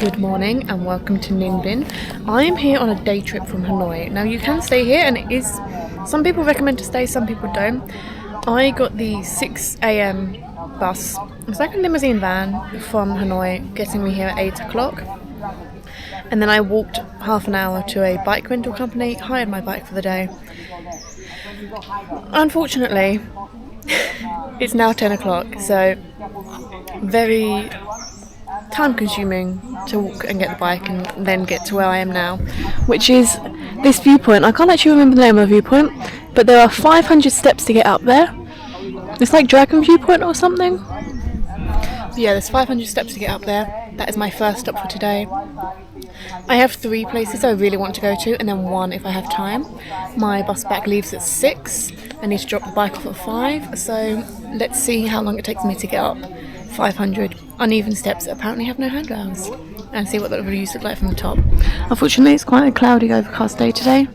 Good morning and welcome to Ninh Binh. I am here on a day trip from Hanoi. Now you can stay here and it is, some people recommend to stay, some people don't. I got the 6 a.m. bus. It's like a limousine van from Hanoi getting me here at 8 o'clock. And then I walked half an hour to a bike rental company, hired my bike for the day. Unfortunately, it's now 10 o'clock, so very time consuming to walk and get the bike and then get to where I am now, which is this viewpoint. I can't actually remember the name of the viewpoint, but there are 500 steps to get up there. It's like Dragon Viewpoint or something. But yeah, there's 500 steps to get up there. That is my first stop for today. I have 3 places I really want to go to and then 1 if I have time. My bus back leaves at 6. I need to drop the bike off at 5, so let's see how long it takes me to get up 500 uneven steps that apparently have no handrails and see what the views look like from the top. Unfortunately, it's quite a cloudy, overcast day today,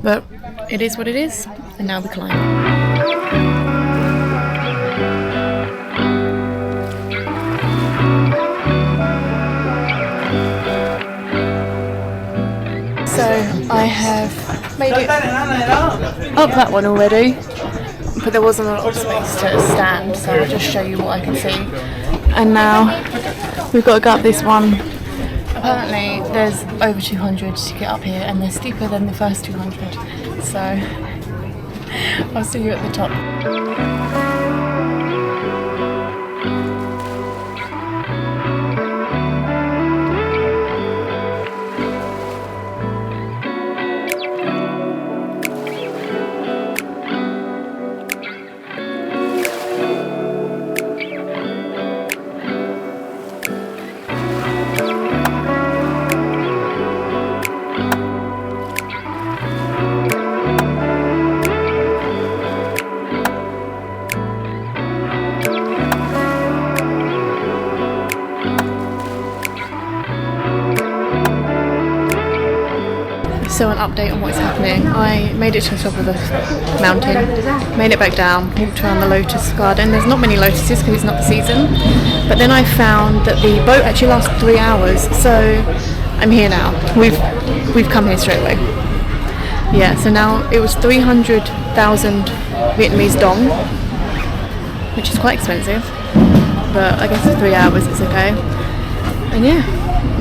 but it is what it is, and now we climb. So I have made it up that one already, but there wasn't a lot of space to stand, so I'll just show you what I can see. And now we've got to go up this one. Apparently there's over 200 to get up here and they're steeper than the first 200, so I'll see you at the top. So an update on what's happening. I made it to the top of the mountain, made it back down, walked around the lotus garden. There's not many lotuses because it's not the season, but then I found that the boat actually lasts 3 hours, so I'm here now. We've come here straight away. Yeah, so now it was 300,000 Vietnamese dong, which is quite expensive, but I guess for 3 hours it's okay. And yeah,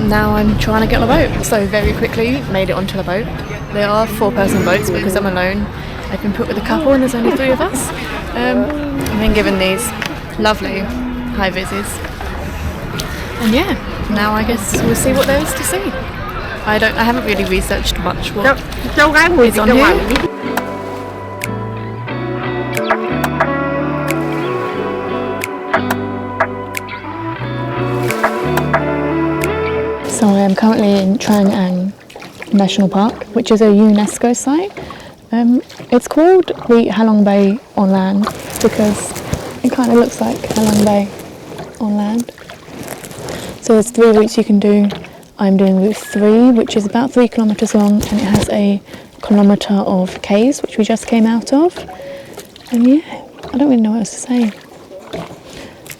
now I'm trying to get on the boat. So very quickly made it onto the boat. They are 4-person boats because I'm alone. I've been put with a couple and there's only 3 of us. I've been given these lovely high vises. And yeah, now I guess we'll see what there is to see. I haven't really researched much what is on here. So I am currently in Trang Ang National Park, which is a UNESCO site. It's called the Halong Bay on land because it kind of looks like Halong Bay on land. So there's 3 routes you can do. I'm doing route 3, which is about 3 kilometres long, and it has a kilometre of caves, which we just came out of. And yeah, I don't really know what else to say.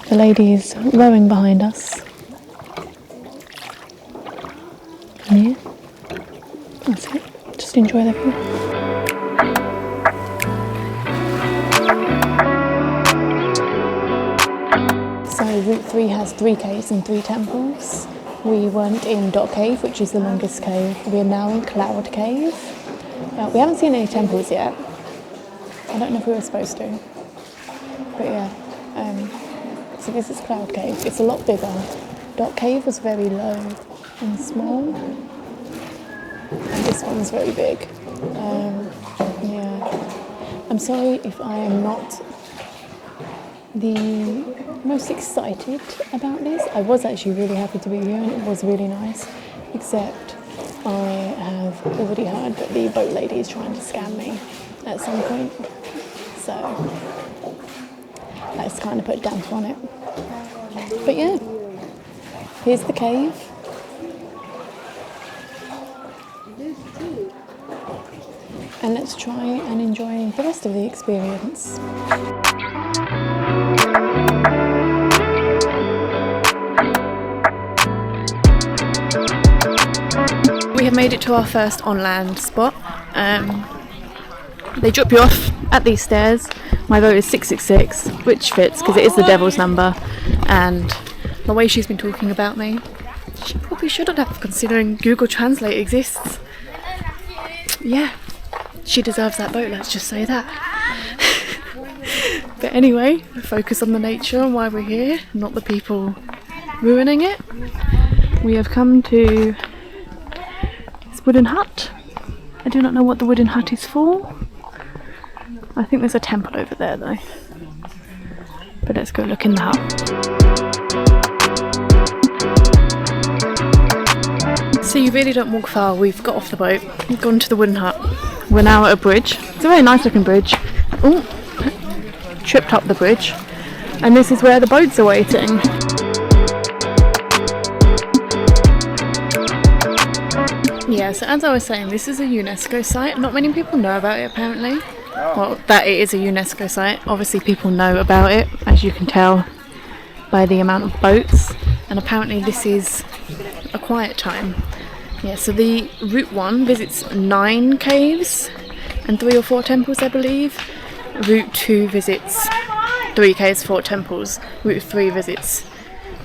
The lady is rowing behind us. Yeah, that's it. Just enjoy the view. So route 3 has 3 caves and 3 temples. We weren't in Dot Cave, which is the longest cave. We are now in Cloud Cave. We haven't seen any temples yet. I don't know if we were supposed to. But yeah, so this is Cloud Cave. It's a lot bigger. Dot Cave was very low and small, and this one's very big. Yeah, I'm sorry if I am not the most excited about this. I was actually really happy to be here and it was really nice, except I have already heard that the boat lady is trying to scam me at some point, so that's kind of put a damper on it. But yeah, here's the cave. And let's try and enjoy the rest of the experience. We have made it to our first on-land spot. They drop you off at these stairs. My vote is 666, which fits because it is the devil's number, and the way she's been talking about me, she probably shouldn't have, considering Google Translate exists. Yeah, she deserves that boat, let's just say that. But anyway, focus on the nature and why we're here, not the people ruining it. We have come to this wooden hut. I do not know what the wooden hut is for. I think there's a temple over there though. But let's go look in the hut. So you really don't walk far. We've got off the boat, we've gone to the wooden hut. We're now at a bridge. It's a very nice looking bridge. Oh, tripped up the bridge. And this is where the boats are waiting. Yeah, so as I was saying, this is a UNESCO site. Not many people know about it apparently. Well, that it is a UNESCO site. Obviously people know about it, as you can tell by the amount of boats. And apparently this is a quiet time. Yeah, so the Route 1 visits 9 caves and 3 or 4 temples, I believe. Route 2 visits 3 caves, 4 temples. Route 3 visits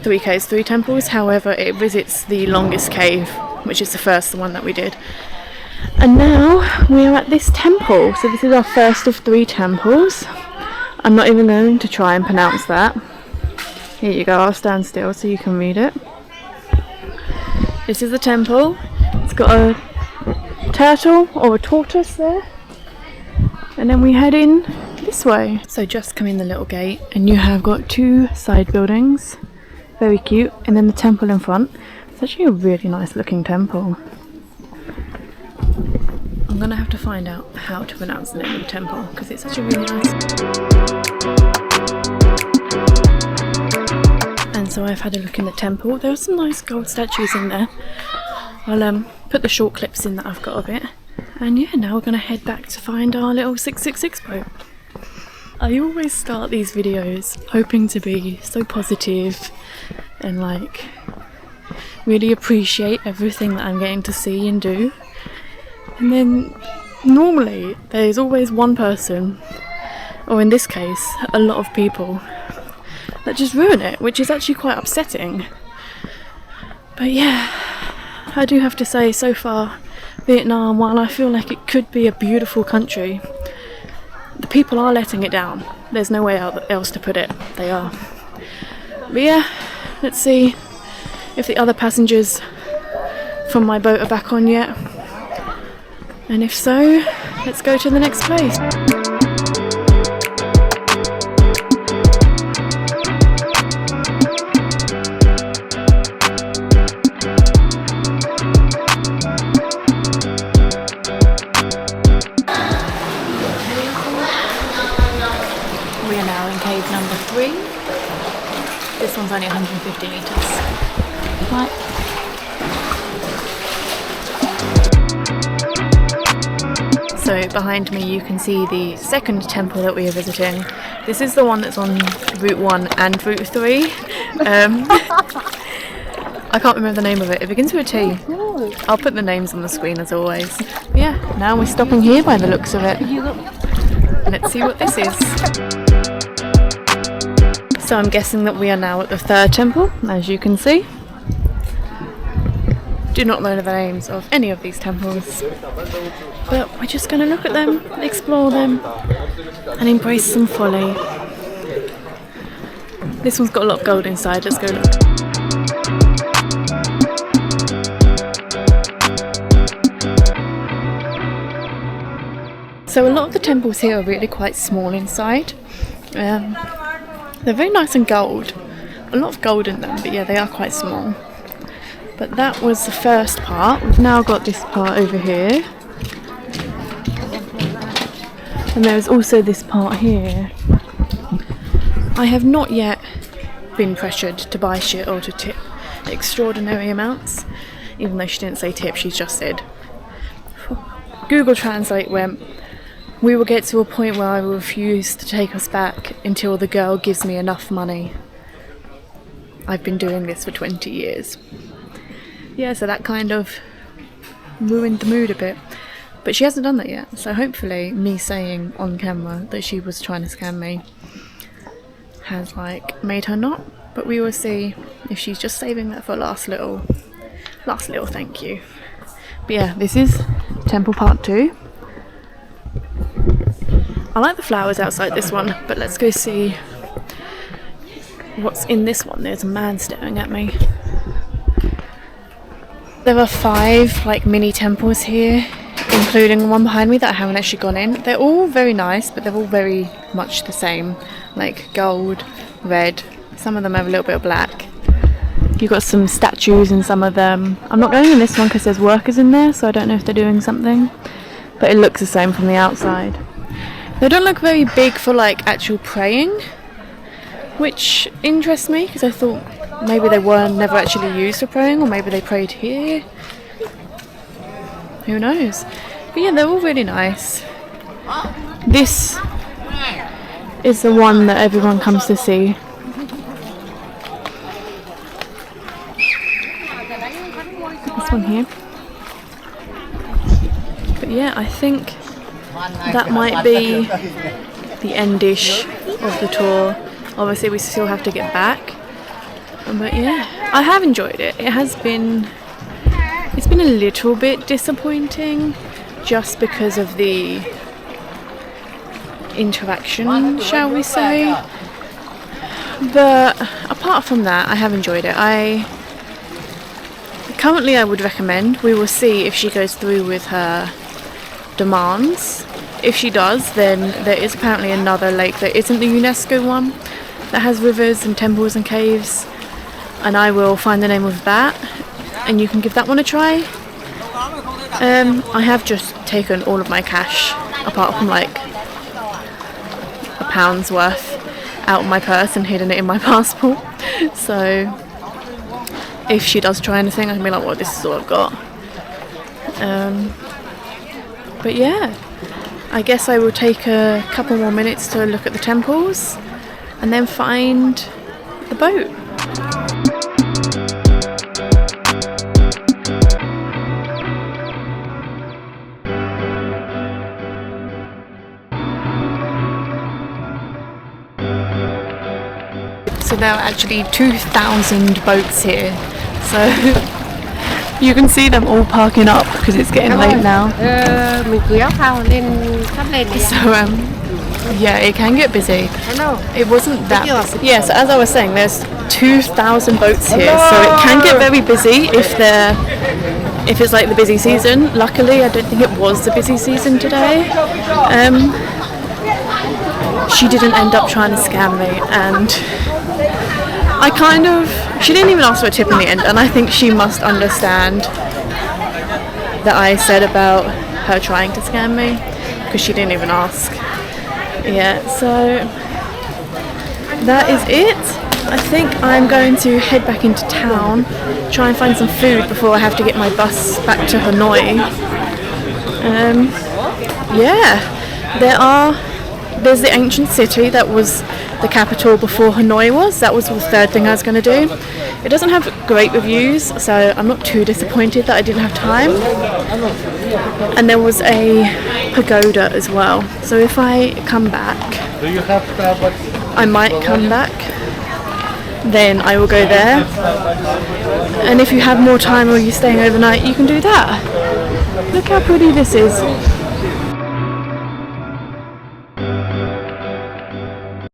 3 caves, 3 temples. However, it visits the longest cave, which is the first one that we did. And now we are at this temple. So this is our first of 3 temples. I'm not even going to try and pronounce that. Here you go, I'll stand still so you can read it. This is the temple. It's got a turtle or a tortoise there. And then we head in this way. So just come in the little gate and you have got 2 side buildings. Very cute. And then the temple in front. It's actually a really nice looking temple. I'm gonna have to find out how to pronounce the name of the temple because it's such a really nice. And so I've had a look in the temple. There are some nice gold statues in there. I'll put the short clips in that I've got of it. And yeah, now we're gonna head back to find our little 666 boat. I always start these videos hoping to be so positive and like really appreciate everything that I'm getting to see and do. And then normally there's always one person, or in this case a lot of people, that just ruin it, which is actually quite upsetting. But yeah, I do have to say, so far Vietnam, while I feel like it could be a beautiful country, the people are letting it down. There's no way else to put it. They are. But yeah, let's see if the other passengers from my boat are back on yet. And if so, let's go to the next place. We are now in cave number 3. This one's only 150 metres. Right. So behind me you can see the second temple that we are visiting. This is the one that's on Route 1 and Route 3. I can't remember the name of it. It begins with a T. I'll put the names on the screen as always. But yeah, now we're stopping here by the looks of it. Let's see what this is. So I'm guessing that we are now at the 3rd temple, as you can see. Do not know the names of any of these temples, but we're just going to look at them, explore them, and embrace some folly. This one's got a lot of gold inside, let's go look. So a lot of the temples here are really quite small inside. They're very nice and gold. A lot of gold in them, but yeah, they are quite small. But that was the first part. We've now got this part over here. And there's also this part here. I have not yet been pressured to buy shit or to tip extraordinary amounts. Even though she didn't say tip, she just said. Google Translate went, "We will get to a point where I will refuse to take us back until the girl gives me enough money." I've been doing this for 20 years. yeah, so that kind of ruined the mood a bit. But she hasn't done that yet, so hopefully me saying on camera that she was trying to scam me has like made her not. But we will see if she's just saving that for last little thank you. But yeah, this is temple part 2. I like the flowers outside this one, but let's go see what's in this one. There's a man staring at me. There are 5 like mini temples here, including one behind me that I haven't actually gone in. They're all very nice, but they're all very much the same, like gold, red. Some of them have a little bit of black. You've got some statues in some of them. I'm not going in this one because there's workers in there, so I don't know if they're doing something, but it looks the same from the outside. They don't look very big for like actual praying, which interests me because I thought maybe they were never actually used for praying, or maybe they prayed here. Who knows? But yeah, they're all really nice. This is the one that everyone comes to see. This one here. But yeah, I think that might be the end-ish of the tour. Obviously we still have to get back. But yeah, I have enjoyed it. It's been a little bit disappointing just because of the interaction, shall we say. But apart from that, I have enjoyed it. Currently I would recommend. We will see if she goes through with her demands. If she does, then there is apparently another lake that isn't the UNESCO one that has rivers and temples and caves, and I will find the name of that and you can give that one a try. I have just taken all of my cash apart from like £1 worth out of my purse and hidden it in my passport, so if she does try anything I can be like, well, this is all I've got. But yeah, I guess I will take a couple more minutes to look at the temples and then find the boat. So there are actually 2,000 boats here, so you can see them all parking up because it's getting late now. So yeah, it can get busy. It wasn't that busy. Yeah, so as I was saying, there's 2,000 boats here, so it can get very busy if it's like the busy season. Luckily, I don't think it was the busy season today. She didn't end up trying to scam me, and she didn't even ask for a tip in the end, and I think she must understand that I said about her trying to scam me, because she didn't even ask. Yeah, so that is it. I think I'm going to head back into town, try and find some food before I have to get my bus back to Hanoi. Yeah, there's the ancient city that was the capital before Hanoi was. That was the third thing I was going to do. It doesn't have great reviews, so I'm not too disappointed that I didn't have time. And there was a pagoda as well. So if I come back, I might come back, then I will go there. And if you have more time or you're staying overnight, you can do that. Look how pretty this is.